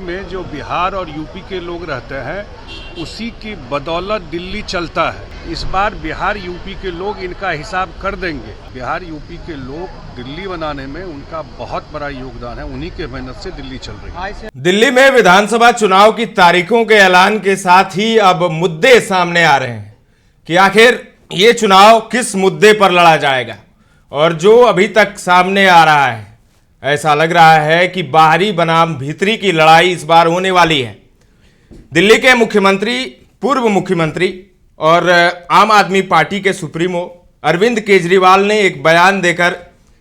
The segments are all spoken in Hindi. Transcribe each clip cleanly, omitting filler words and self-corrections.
में जो बिहार और यूपी के लोग रहते हैं उसी की बदौलत दिल्ली चलता है। इस बार बिहार यूपी के लोग इनका हिसाब कर देंगे। बिहार यूपी के लोग दिल्ली बनाने में उनका बहुत बड़ा योगदान है, उन्हीं के मेहनत से दिल्ली चल रही है। दिल्ली में विधानसभा चुनाव की तारीखों के ऐलान के साथ ही अब मुद्दे सामने आ रहे हैं कि आखिर ये चुनाव किस मुद्दे पर लड़ा जाएगा। और जो अभी तक सामने आ रहा है, ऐसा लग रहा है कि बाहरी बनाम भीतरी की लड़ाई इस बार होने वाली है। दिल्ली के मुख्यमंत्री, पूर्व मुख्यमंत्री और आम आदमी पार्टी के सुप्रीमो अरविंद केजरीवाल ने एक बयान देकर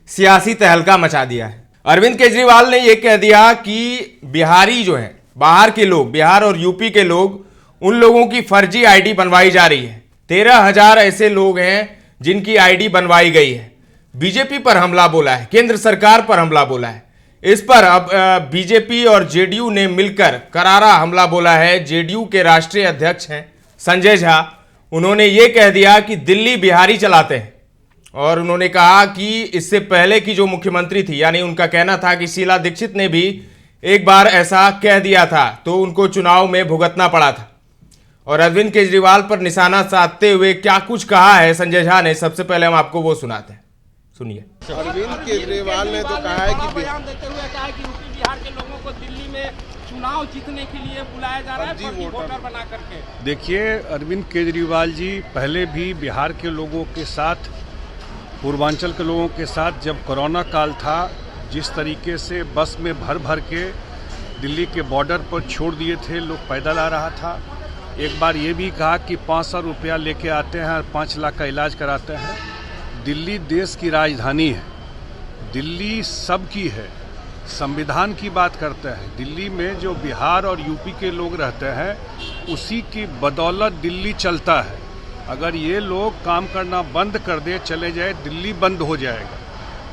सियासी तहलका मचा दिया है। अरविंद केजरीवाल ने यह कह दिया कि बिहारी जो है, बाहर के लोग, बिहार और यूपी के लोग, उन लोगों की फर्जी आईडी बनवाई जा रही है। 13,000 ऐसे लोग हैं जिनकी आईडी बनवाई गई है। बीजेपी पर हमला बोला है, केंद्र सरकार पर हमला बोला है। इस पर अब बीजेपी और जेडीयू ने मिलकर करारा हमला बोला है। जेडीयू के राष्ट्रीय अध्यक्ष हैं संजय झा, उन्होंने ये कह दिया कि दिल्ली बिहारी चलाते हैं। और उन्होंने कहा कि इससे पहले की जो मुख्यमंत्री थी, यानी उनका कहना था कि शीला दीक्षित ने भी एक बार ऐसा कह दिया था तो उनको चुनाव में भुगतना पड़ा था। और अरविंद केजरीवाल पर निशाना साधते हुए क्या कुछ कहा है संजय झा ने, सबसे पहले हम आपको वो सुनाते हैं, सुनिए। अरविंद केजरीवाल ने तो कहा है कि बयान देते हुए कहा है कि यूपी बिहार के लोगों को दिल्ली में चुनाव जीतने के लिए बुलाया जा रहा है, फर्जी वोटर बना करके। देखिए, अरविंद केजरीवाल जी पहले भी बिहार के लोगों के साथ, पूर्वांचल के लोगों के साथ, जब कोरोना काल था, जिस तरीके से बस में भर भर के दिल्ली के बॉर्डर पर छोड़ दिए थे, लोग पैदल आ रहा था। एक बार ये भी कहा कि 500 रुपया लेके आते हैं और 5 लाख का इलाज कराते हैं। दिल्ली देश की राजधानी है, दिल्ली सबकी है, संविधान की बात करते हैं। दिल्ली में जो बिहार और यूपी के लोग रहते हैं उसी की बदौलत दिल्ली चलता है। अगर ये लोग काम करना बंद कर दे, चले जाए, दिल्ली बंद हो जाएगा।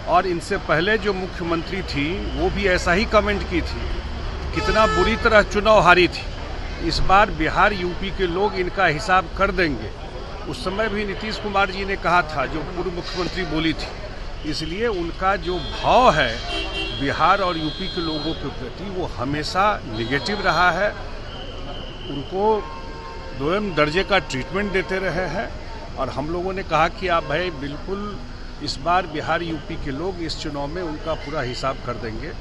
और इनसे पहले जो मुख्यमंत्री थी वो भी ऐसा ही कमेंट की थी, कितना बुरी तरह चुनाव हारी थी। इस बार बिहार यूपी के लोग इनका हिसाब कर देंगे। उस समय भी नीतीश कुमार जी ने कहा था, जो पूर्व मुख्यमंत्री बोली थी। इसलिए उनका जो भाव है बिहार और यूपी के लोगों के प्रति वो हमेशा निगेटिव रहा है। उनको दोयम दर्जे का ट्रीटमेंट देते रहे हैं। और हम लोगों ने कहा कि आप भाई बिल्कुल इस बार बिहार यूपी के लोग इस चुनाव में उनका पूरा हिसाब कर देंगे।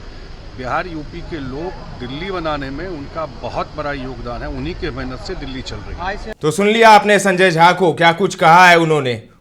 बिहार यूपी के लोग दिल्ली बनाने में उनका बहुत बड़ा योगदान है, उन्हीं के मेहनत से दिल्ली चल रही है। तो सुन लिया आपने संजय झा को, क्या कुछ कहा है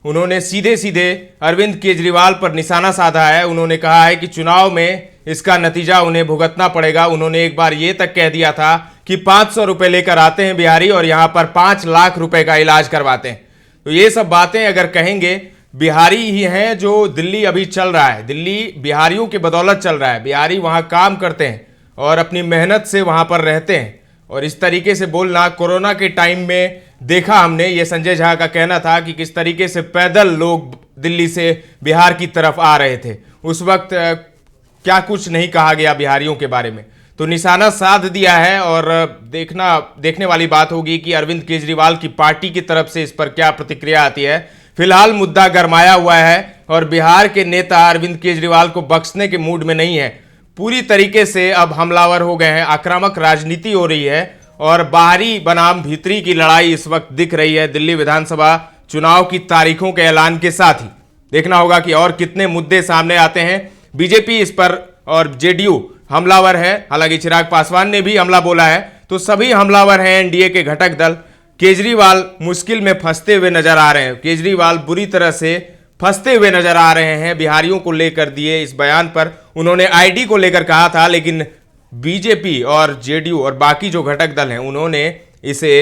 उन्होंने सीधे सीधे अरविंद केजरीवाल पर निशाना साधा है। उन्होंने कहा है कि चुनाव में इसका नतीजा उन्हें भुगतना पड़ेगा। उन्होंने एक बार ये तक कह दिया था कि 500 रुपए लेकर आते हैं बिहारी और यहाँ पर 5 लाख रुपए का इलाज करवाते हैं। तो ये सब बातें अगर कहेंगे, बिहारी ही हैं जो दिल्ली अभी चल रहा है, दिल्ली बिहारियों की बदौलत चल रहा है। बिहारी वहाँ काम करते हैं और अपनी मेहनत से वहाँ पर रहते हैं। और इस तरीके से बोलना, कोरोना के टाइम में देखा हमने, ये संजय झा का कहना था कि किस तरीके से पैदल लोग दिल्ली से बिहार की तरफ आ रहे थे। उस वक्त क्या कुछ नहीं कहा गया बिहारियों के बारे में, तो निशाना साध दिया है। और देखने वाली बात होगी कि अरविंद केजरीवाल की पार्टी की तरफ से इस पर क्या प्रतिक्रिया आती है। फिलहाल मुद्दा गरमाया हुआ है और बिहार के नेता अरविंद केजरीवाल को बख्शने के मूड में नहीं है। पूरी तरीके से अब हमलावर हो गए हैं, आक्रामक राजनीति हो रही है और बाहरी बनाम भीतरी की लड़ाई इस वक्त दिख रही है दिल्ली विधानसभा चुनाव की तारीखों के ऐलान के साथ ही। देखना होगा कि और कितने मुद्दे सामने आते हैं। बीजेपी इस पर और जेडीयू हमलावर है, हालांकि चिराग पासवान ने भी हमला बोला है। तो सभी हमलावर हैं एनडीए के घटक दल। केजरीवाल मुश्किल में फंसते हुए नजर आ रहे हैं, केजरीवाल बुरी तरह से फंसते हुए नजर आ रहे हैं बिहारियों को लेकर दिए इस बयान पर। उन्होंने आईडी को लेकर कहा था, लेकिन बीजेपी और जेडीयू और बाकी जो घटक दल हैं उन्होंने इसे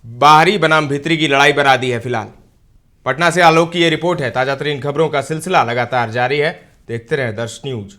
बाहरी बनाम भीतरी की लड़ाई बना दी है। फिलहाल पटना से आलोक की ये रिपोर्ट है। ताजा तरीन खबरों का सिलसिला लगातार जारी है, देखते रहें दर्श न्यूज।